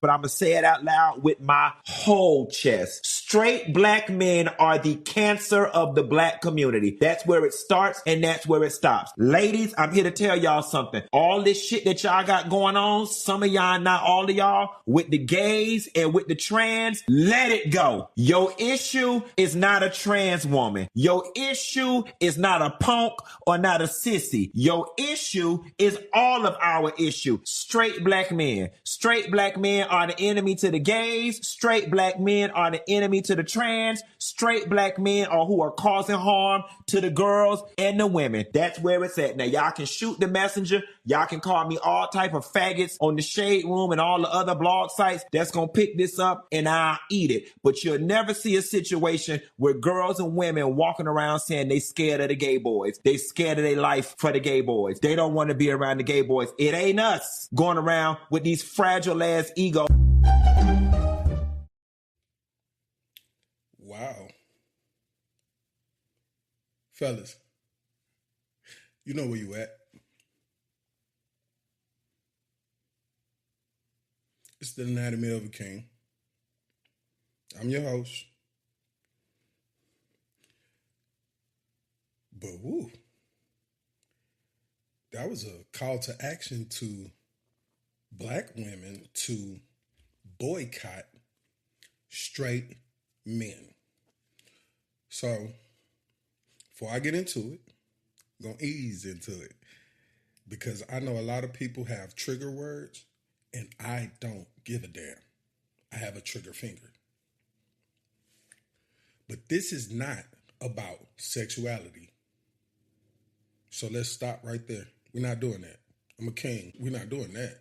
but I'm going to say it out loud with my whole chest. Straight black men are the cancer of the black community. That's where it starts and that's where it stops. Ladies, I'm here to tell y'all something. All this shit that y'all got going on, some of y'all, not all of y'all, with the gays and with the trans, let it go. Your issue is not a trans woman. Your issue is not a punk or not a sissy. Your issue is all of our issue. Straight black men. Straight black men are the enemy to the gays. Straight black men are the enemy to the trans. Straight black men are who are causing harm to the girls and the women. That's where it's at. Now, y'all can shoot the messenger. Y'all can call me all type of faggots on the Shade Room and all the other blog sites that's going to pick this up and I'll eat it. But you'll never see a situation where girls and women walking around saying they scared of the gay boys. They scared of their life for the gay boys. They don't want to be around the gay boys. It ain't us going around with these fragile ass egos. Wow. Fellas, you know where you at. It's the Anatomy of a King. I'm your host. But woo, that was a call to action to black women to boycott straight men. So, before I get into it, I'm going to ease into it because I know a lot of people have trigger words and I don't give a damn. I have a trigger finger. But this is not about sexuality. So let's stop right there. We're not doing that. I'm a king. We're not doing that.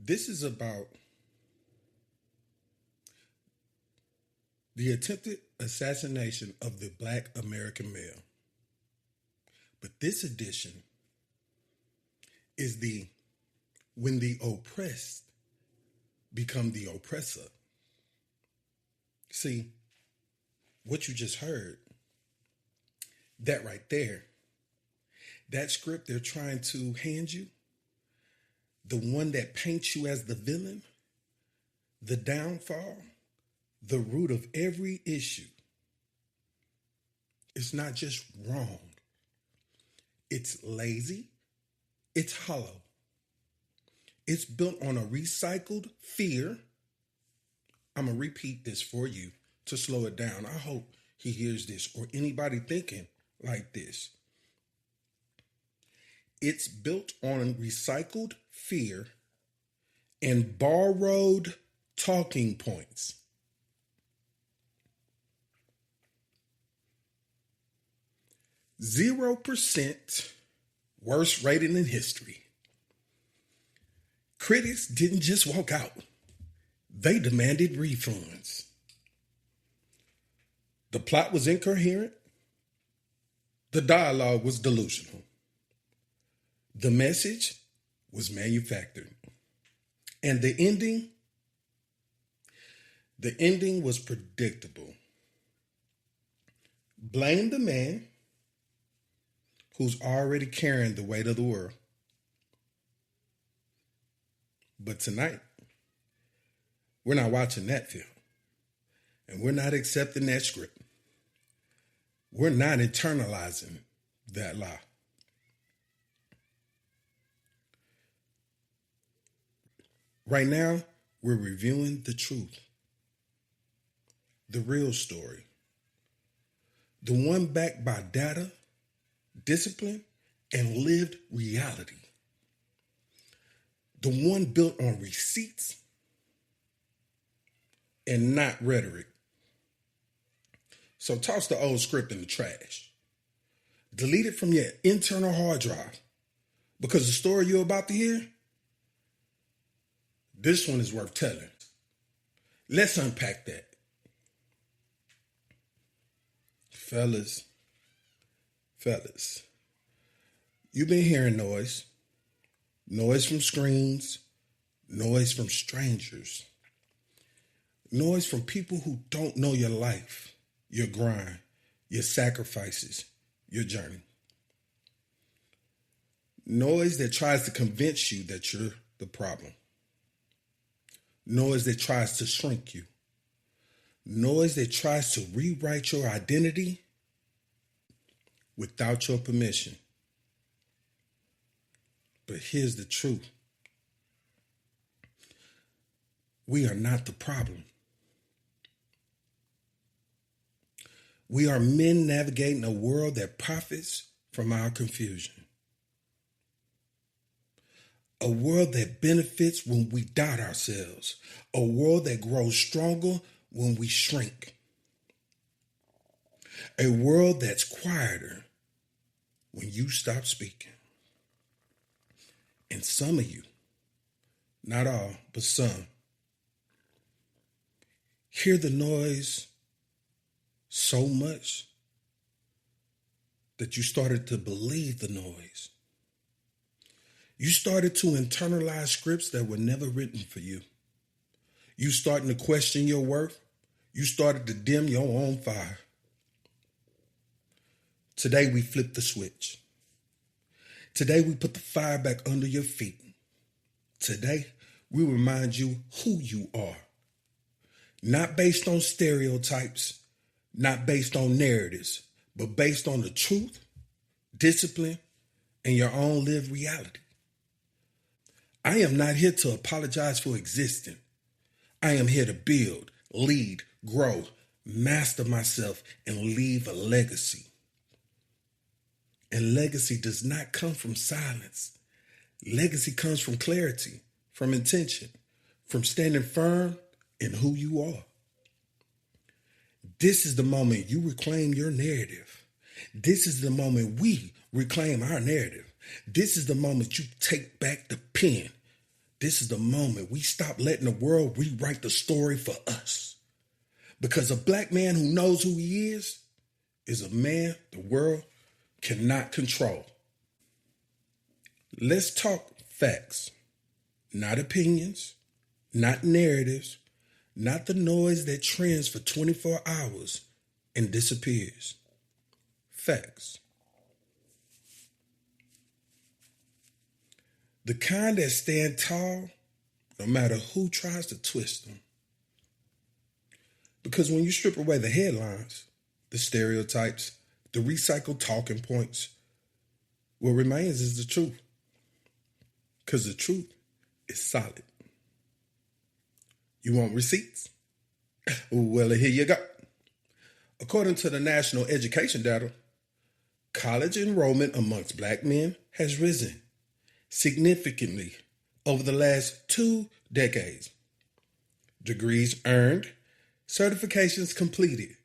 This is about the attempted assassination of the black American male. But this edition is when the oppressed become the oppressor. See, what you just heard, that right there, that script they're trying to hand you, the one that paints you as the villain, the downfall, the root of every issue, it's not just wrong. It's lazy. It's hollow. It's built on a recycled fear. I'm going to repeat this for you to slow it down. I hope he hears this or anybody thinking like this. It's built on recycled fear and borrowed talking points. %, worst rating in history. Critics didn't just walk out. They demanded refunds. The plot was incoherent. The dialogue was delusional. The message was manufactured. And the ending was predictable. Blame the man who's already carrying the weight of the world. But tonight, we're not watching that film. And we're not accepting that script. We're not internalizing that lie. Right now, we're reviewing the truth. The real story. The one backed by data, discipline, and lived reality. The one built on receipts and not rhetoric. So toss the old script in the trash. Delete it from your internal hard drive because the story you're about to hear, this one is worth telling. Let's unpack that. Fellas, you've been hearing noise. Noise from screens, noise from strangers, noise from people who don't know your life, your grind, your sacrifices, your journey. Noise that tries to convince you that you're the problem. Noise that tries to shrink you. Noise that tries to rewrite your identity without your permission. But here's the truth. We are not the problem. We are men navigating a world that profits from our confusion. A world that benefits when we doubt ourselves. A world that grows stronger when we shrink. A world that's quieter when you stop speaking. And some of you, not all, but some, hear the noise so much that you started to believe the noise. You started to internalize scripts that were never written for you. You starting to question your worth. You started to dim your own fire. Today we flip the switch. Today we put the fire back under your feet. Today we remind you who you are. Not based on stereotypes, not based on narratives, but based on the truth, discipline, and your own lived reality. I am not here to apologize for existing. I am here to build, lead, grow, master myself, and leave a legacy. And legacy does not come from silence. Legacy comes from clarity, from intention, from standing firm in who you are. This is the moment you reclaim your narrative. This is the moment we reclaim our narrative. This is the moment you take back the pen. This is the moment we stop letting the world rewrite the story for us. Because a black man who knows who he is a man the world cannot control. Let's talk facts, not opinions, not narratives, not the noise that trends for 24 hours and disappears. Facts. The kind that stand tall no matter who tries to twist them. Because when you strip away the headlines, the stereotypes, the recycled talking points, what remains is the truth. Because the truth is solid. You want receipts? Well, here you go. According to the national education data, college enrollment amongst black men has risen significantly over the last 2 decades. Degrees earned, certifications completed,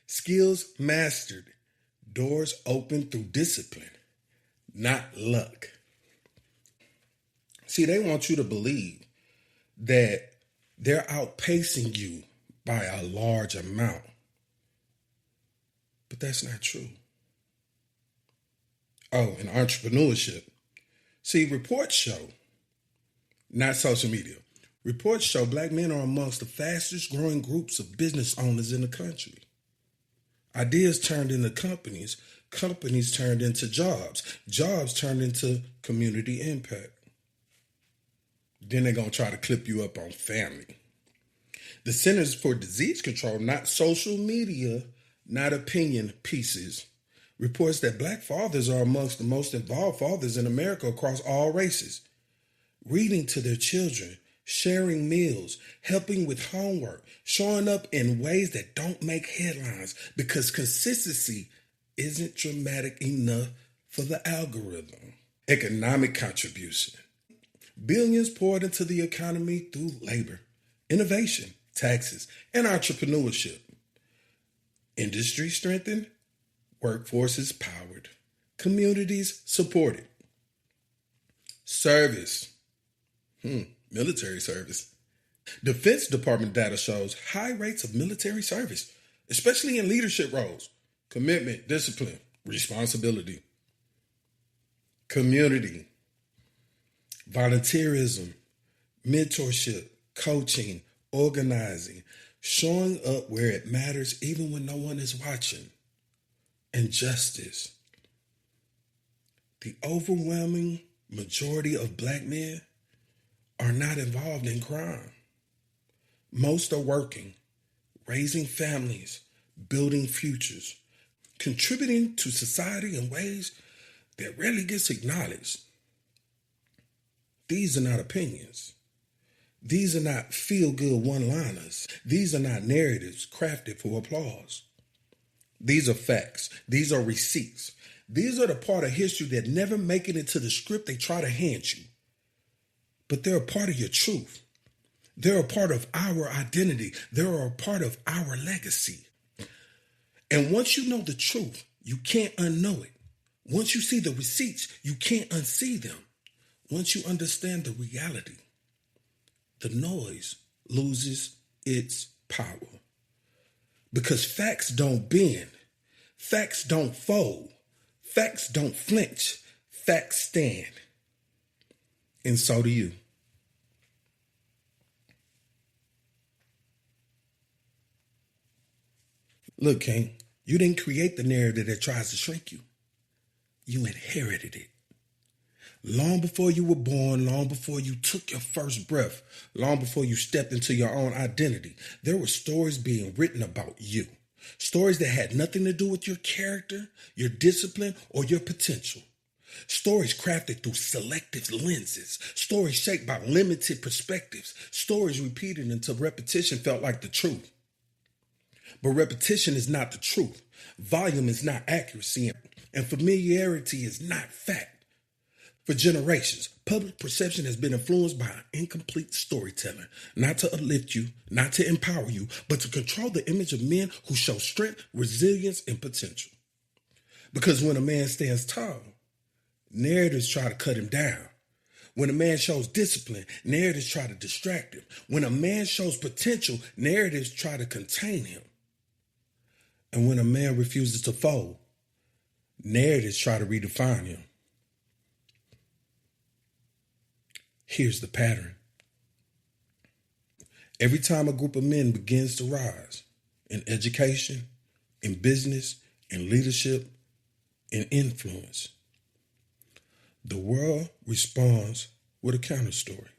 skills mastered, doors opened through discipline, not luck. See, they want you to believe that they're outpacing you by a large amount. But that's not true. Oh, and entrepreneurship. See, reports show, not social media, reports show black men are amongst the fastest growing groups of business owners in the country. Ideas turned into companies, companies turned into jobs, jobs turned into community impact. Then they're going to try to clip you up on family. The Centers for Disease Control, not social media, not opinion pieces, reports that black fathers are amongst the most involved fathers in America across all races. Reading to their children, sharing meals, helping with homework, showing up in ways that don't make headlines because consistency isn't dramatic enough for the algorithm. Economic contribution. Billions poured into the economy through labor, innovation, taxes, and entrepreneurship. Industry strengthened, workforces powered, communities supported. Service, military service. Defense Department data shows high rates of military service, especially in leadership roles. Commitment, discipline, responsibility. Community, volunteerism, mentorship, coaching, organizing, showing up where it matters even when no one is watching. And justice. The overwhelming majority of black men are not involved in crime. Most are working, raising families, building futures, contributing to society in ways that rarely gets acknowledged. These are not opinions. These are not feel-good one-liners. These are not narratives crafted for applause. These are facts. These are receipts. These are the part of history that never make it into the script they try to hand you. But they're a part of your truth. They're a part of our identity. They're a part of our legacy. And once you know the truth, you can't unknow it. Once you see the receipts, you can't unsee them. Once you understand the reality, the noise loses its power. Because facts don't bend. Facts don't fold. Facts don't flinch. Facts stand. And so do you. Look, King, you didn't create the narrative that tries to shrink you. You inherited it. Long before you were born, long before you took your first breath, long before you stepped into your own identity, there were stories being written about you. Stories that had nothing to do with your character, your discipline, or your potential. Stories crafted through selective lenses. Stories shaped by limited perspectives. Stories repeated until repetition felt like the truth. But repetition is not the truth. Volume is not accuracy. And familiarity is not fact. For generations, public perception has been influenced by an incomplete storytelling, not to uplift you, not to empower you, but to control the image of men who show strength, resilience, and potential. Because when a man stands tall, narratives try to cut him down. When a man shows discipline, narratives try to distract him. When a man shows potential, narratives try to contain him. And when a man refuses to fold, narratives try to redefine him. Here's the pattern. Every time a group of men begins to rise in education, in business, in leadership, in influence, the world responds with a counter story.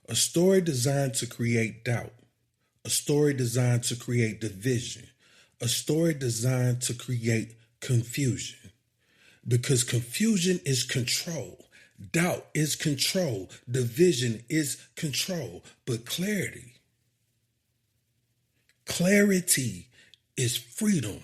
A story designed to create doubt. A story designed to create division. A story designed to create confusion. Because confusion is control. Doubt is control. Division is control. But clarity is freedom.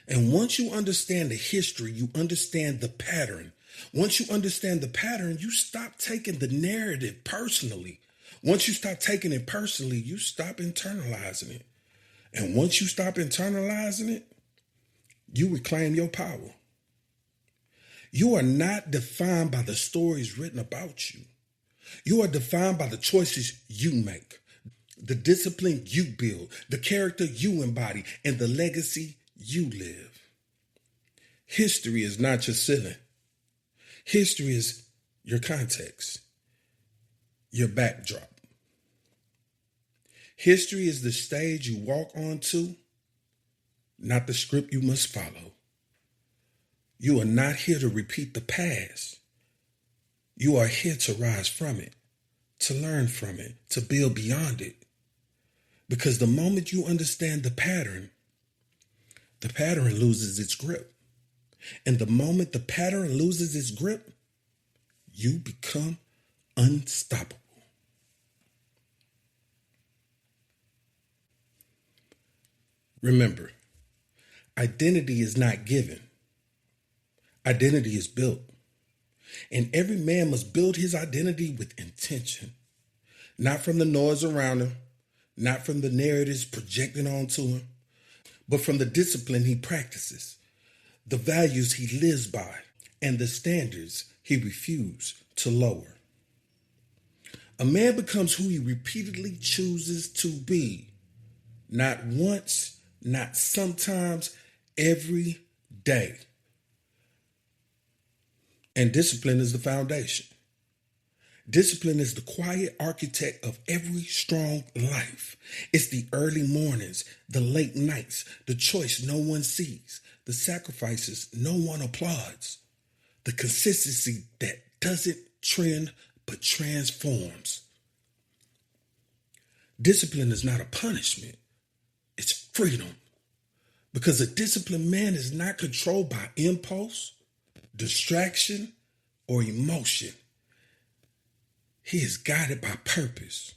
And once you understand the history, you understand the pattern. Once you understand the pattern, you stop taking the narrative personally. Once you stop taking it personally, you stop internalizing it. And once you stop internalizing it, you reclaim your power. You are not defined by the stories written about you. You are defined by the choices you make, the discipline you build, the character you embody, and the legacy you live. History is not your ceiling. History is your context, your backdrop. History is the stage you walk onto, not the script you must follow. You are not here to repeat the past. You are here to rise from it, to learn from it, to build beyond it. Because the moment you understand the pattern loses its grip. And the moment the pattern loses its grip, you become unstoppable. Remember, identity is not given. Identity is built. And every man must build his identity with intention. Not from the noise around him, not from the narratives projected onto him, but from the discipline he practices, the values he lives by, and the standards he refused to lower. A man becomes who he repeatedly chooses to be. Not once, not sometimes, every day. And discipline is the foundation. Discipline is the quiet architect of every strong life. It's the early mornings, the late nights, the choice no one sees, the sacrifices no one applauds, the consistency that doesn't trend but transforms. Discipline is not a punishment, it's freedom. Because a disciplined man is not controlled by impulse, distraction, or emotion. He is guided by purpose.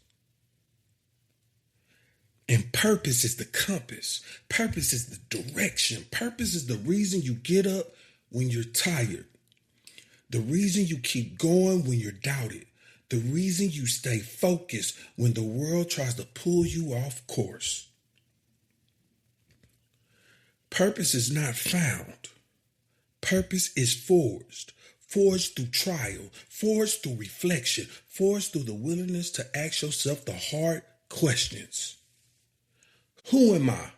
And purpose is the compass. Purpose is the direction. Purpose is the reason you get up when you're tired. The reason you keep going when you're doubted. The reason you stay focused when the world tries to pull you off course. Purpose is not found. Purpose is forged. Forged through trial. Forged through reflection. Forged through the willingness to ask yourself the hard questions. Who am I?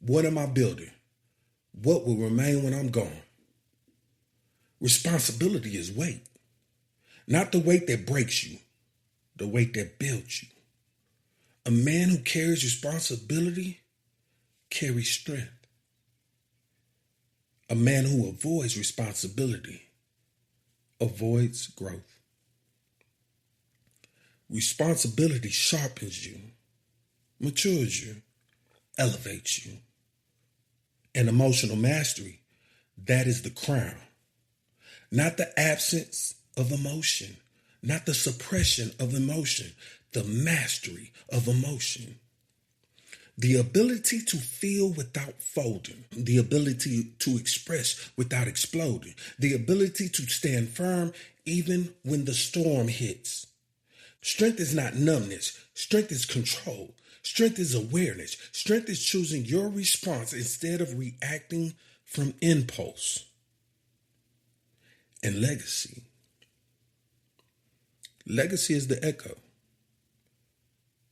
What am I building? What will remain when I'm gone? Responsibility is weight. Not the weight that breaks you, the weight that builds you. A man who carries responsibility carries strength. A man who avoids responsibility avoids growth. Responsibility sharpens you, matures you, elevates you. And emotional mastery, that is the crown. Not the absence of emotion, not the suppression of emotion, the mastery of emotion. The ability to feel without folding, the ability to express without exploding, the ability to stand firm even when the storm hits. Strength is not numbness. Strength is control. Strength is awareness. Strength is choosing your response instead of reacting from impulse. And legacy. Legacy is the echo.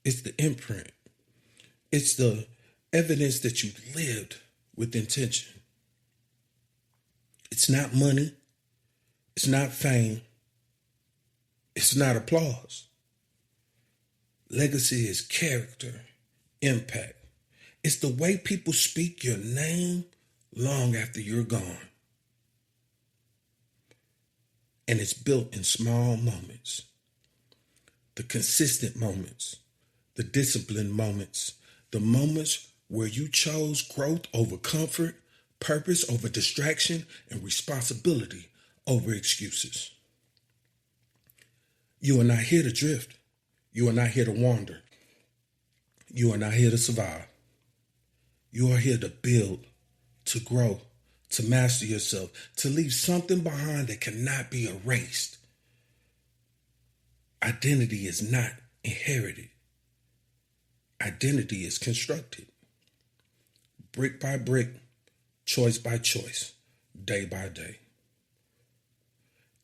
It's the imprint. It's the evidence that you lived with intention. It's not money. It's not fame. It's not applause. Legacy is character, impact. It's the way people speak your name long after you're gone. And it's built in small moments. The consistent moments, the disciplined moments, the moments where you chose growth over comfort, purpose over distraction, and responsibility over excuses. You are not here to drift. You are not here to wander. You are not here to survive. You are here to build, to grow, to master yourself, to leave something behind that cannot be erased. Identity is not inherited. Identity is constructed. Brick by brick, choice by choice, day by day.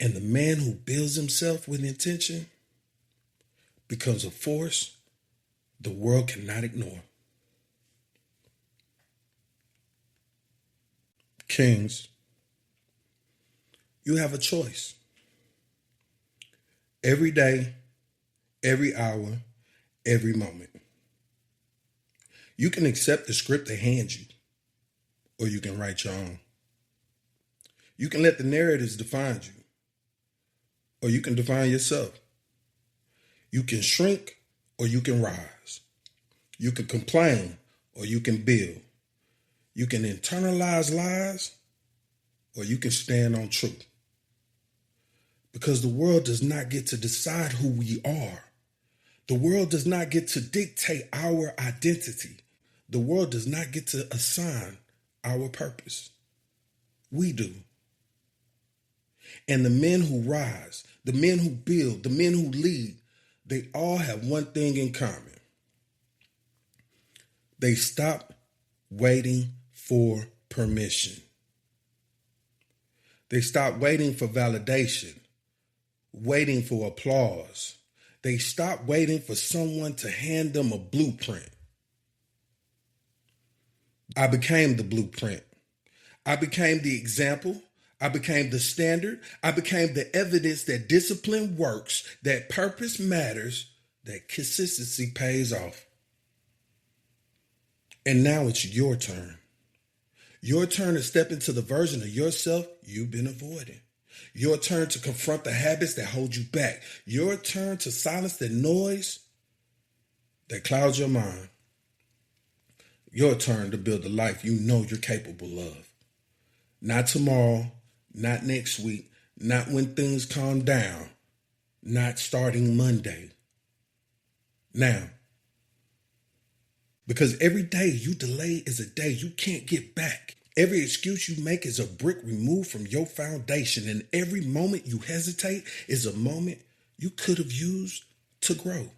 And the man who builds himself with intention becomes a force the world cannot ignore. Kings, you have a choice. Every day, every hour, every moment. You can accept the script they hand you, or you can write your own. You can let the narratives define you, or you can define yourself. You can shrink, or you can rise. You can complain, or you can build. You can internalize lies, or you can stand on truth. Because the world does not get to decide who we are. The world does not get to dictate our identity. The world does not get to assign our purpose. We do. And the men who rise, the men who build, the men who lead, they all have one thing in common. They stop waiting for permission. They stop waiting for validation, waiting for applause. They stop waiting for someone to hand them a blueprint. I became the blueprint. I became the example. I became the standard. I became the evidence that discipline works, that purpose matters, that consistency pays off. And now it's your turn. Your turn to step into the version of yourself you've been avoiding. Your turn to confront the habits that hold you back. Your turn to silence the noise that clouds your mind. Your turn to build the life you know you're capable of. Not tomorrow, not next week, not when things calm down, not starting Monday. Now, because every day you delay is a day you can't get back. Every excuse you make is a brick removed from your foundation, and every moment you hesitate is a moment you could have used to grow.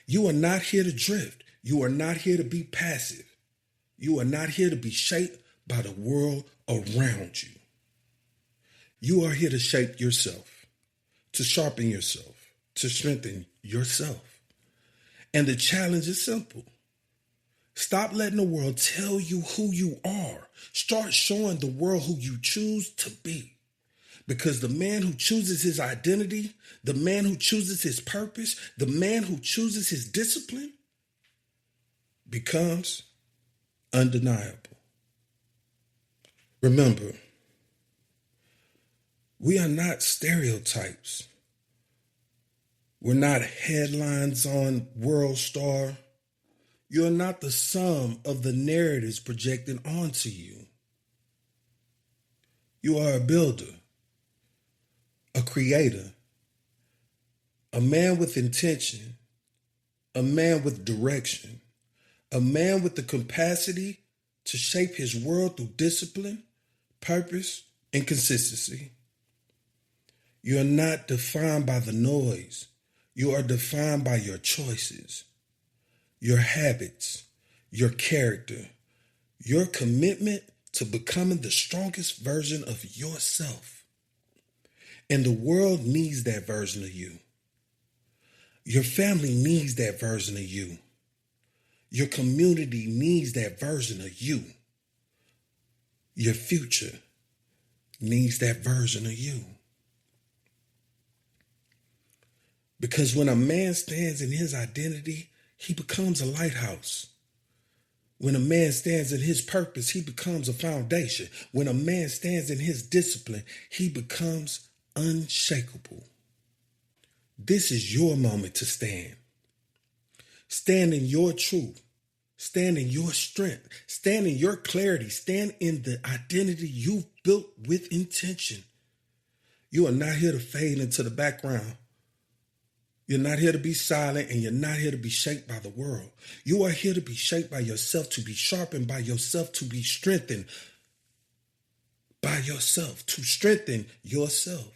You are not here to drift. You are not here to be passive. You are not here to be shaped by the world around you. You are here to shape yourself, to sharpen yourself, to strengthen yourself. And the challenge is simple. Stop letting the world tell you who you are. Start showing the world who you choose to be. Because the man who chooses his identity, the man who chooses his purpose, the man who chooses his discipline becomes undeniable. Remember, we are not stereotypes. We're not headlines on World Star. You're not the sum of the narratives projected onto you. You are a builder, a creator, a man with intention, a man with direction, a man with the capacity to shape his world through discipline, purpose, and consistency. You are not defined by the noise. You are defined by your choices, your habits, your character, your commitment to becoming the strongest version of yourself. And the world needs that version of you. Your family needs that version of you. Your community needs that version of you. Your future needs that version of you. Because when a man stands in his identity, he becomes a lighthouse. When a man stands in his purpose, he becomes a foundation. When a man stands in his discipline, he becomes unshakable. This is your moment to stand. Stand in your truth. Stand in your strength. Stand in your clarity. Stand in the identity you've built with intention. You are not here to fade into the background. You're not here to be silent, and you're not here to be shaped by the world. You are here to be shaped by yourself, to be sharpened by yourself, to be strengthened by yourself, to strengthen yourself,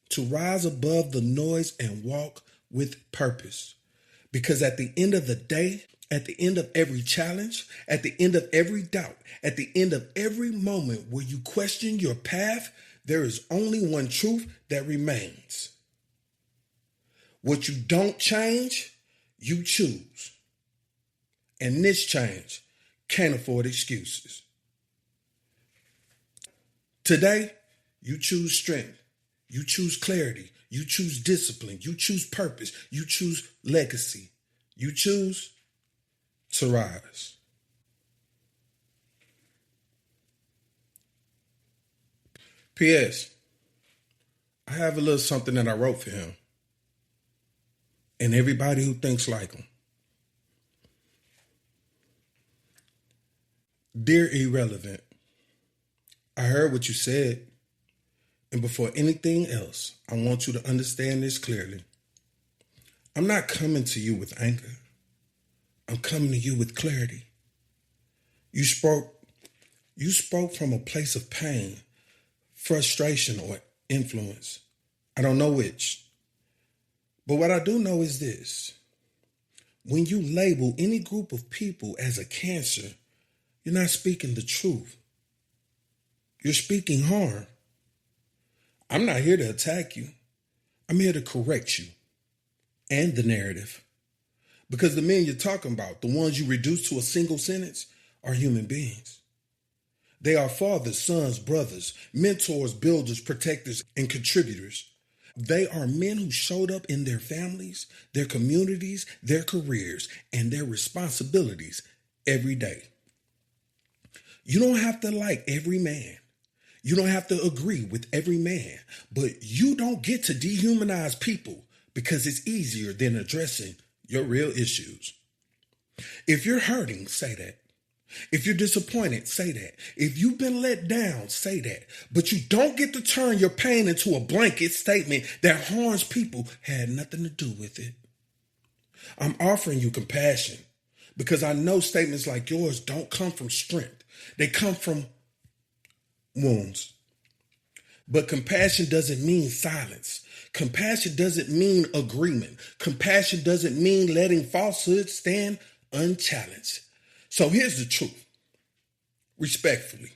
to rise above the noise and walk with purpose. Because at the end of the day, at the end of every challenge, at the end of every doubt, at the end of every moment where you question your path, there is only one truth that remains. What you don't change, you choose. And this change can't afford excuses. Today, you choose strength. You choose clarity. You choose discipline. You choose purpose. You choose legacy. You choose to rise. P.S. I have a little something that I wrote for him. And everybody who thinks like him. Dear Irrelevant, I heard what you said. And before anything else, I want you to understand this clearly. I'm not coming to you with anger. I'm coming to you with clarity. You spoke from a place of pain, frustration, or influence. I don't know which. But what I do know is this. When you label any group of people as a cancer, you're not speaking the truth. You're speaking harm. I'm not here to attack you. I'm here to correct you and the narrative. Because the men you're talking about, the ones you reduce to a single sentence, are human beings. They are fathers, sons, brothers, mentors, builders, protectors, and contributors. They are men who showed up in their families, their communities, their careers, and their responsibilities every day. You don't have to like every man. You don't have to agree with every man, but you don't get to dehumanize people because it's easier than addressing your real issues. If you're hurting, say that. If you're disappointed, say that. If you've been let down, say that. But you don't get to turn your pain into a blanket statement that harms people had nothing to do with it. I'm offering you compassion because I know statements like yours don't come from strength. They come from wounds. But compassion doesn't mean silence. Compassion doesn't mean agreement. Compassion doesn't mean letting falsehood stand unchallenged. So here's the truth, respectfully.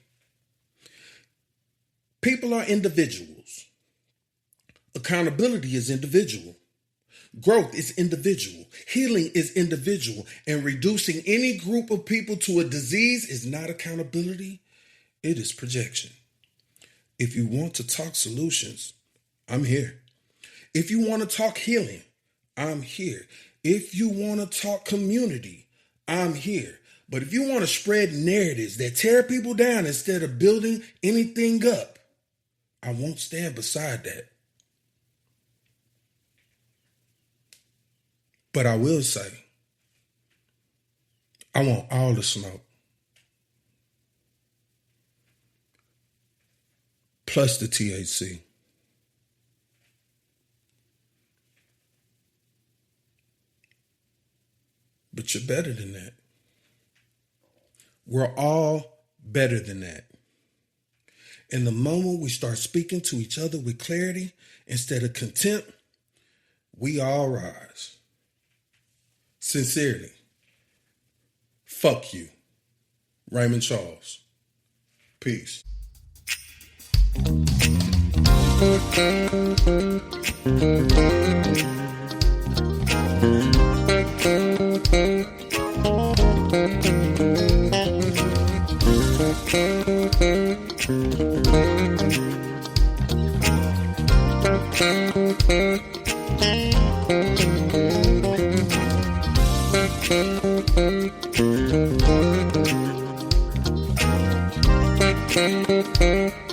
People are individuals. Accountability is individual. Growth is individual. Healing is individual. And reducing any group of people to a disease is not accountability. It is projection. If you want to talk solutions, I'm here. If you want to talk healing, I'm here. If you want to talk community, I'm here. But if you want to spread narratives that tear people down instead of building anything up, I won't stand beside that. But I will say, I want all the smoke. Plus the THC. But you're better than that. We're all better than that. And the moment we start speaking to each other with clarity instead of contempt, we all rise. Sincerely. Fuck you. Raymond Charles. Peace. Thank you.